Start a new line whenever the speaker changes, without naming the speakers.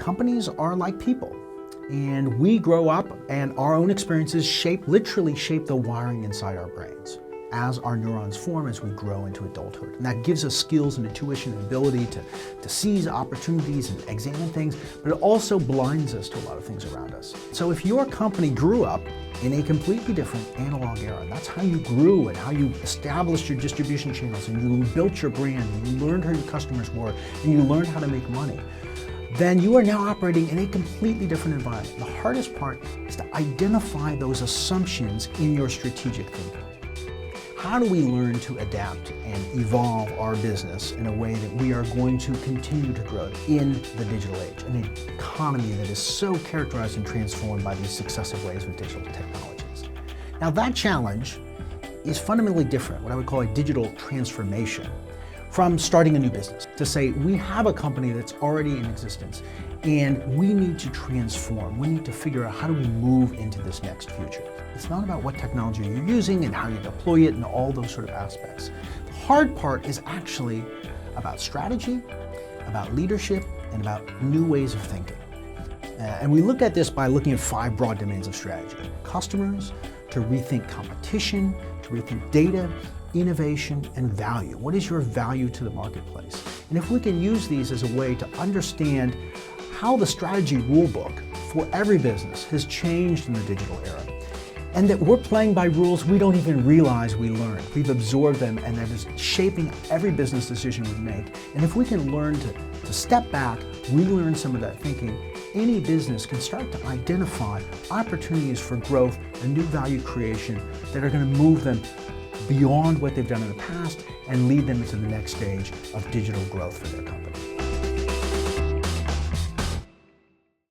companies are like people, and we grow up and our own experiences literally shape the wiring inside our brains as our neurons form as we grow into adulthood. And that gives us skills and intuition and ability to seize opportunities and examine things, but it also blinds us to a lot of things around us. So if your company grew up in a completely different analog era, and that's how you grew and how you established your distribution channels and you built your brand and you learned who your customers were and you learned how to make money, then you are now operating in a completely different environment. The hardest part is to identify those assumptions in your strategic thinking. How do we learn to adapt and evolve our business in a way that we are going to continue to grow in the digital age, an economy that is so characterized and transformed by these successive waves of digital technologies? Now that challenge is fundamentally different, what I would call a digital transformation, from starting a new business. To say we have a company that's already in existence and we need to transform. We need to figure out how do we move into this next future. It's not about what technology you're using and how you deploy it and all those sort of aspects. The hard part is actually about strategy, about leadership, and about new ways of thinking. And we look at this by looking at 5 broad domains of strategy. Customers, to rethink competition, to rethink data, innovation, and value. What is your value to the marketplace? And if we can use these as a way to understand how the strategy rulebook for every business has changed in the digital era, and that we're playing by rules we don't even realize we learned. We've absorbed them and that is shaping every business decision we make. And if we can learn to step back, relearn some of that thinking, any business can start to identify opportunities for growth and new value creation that are going to move them beyond what they've done in the past and lead them into the next stage of digital growth for their company.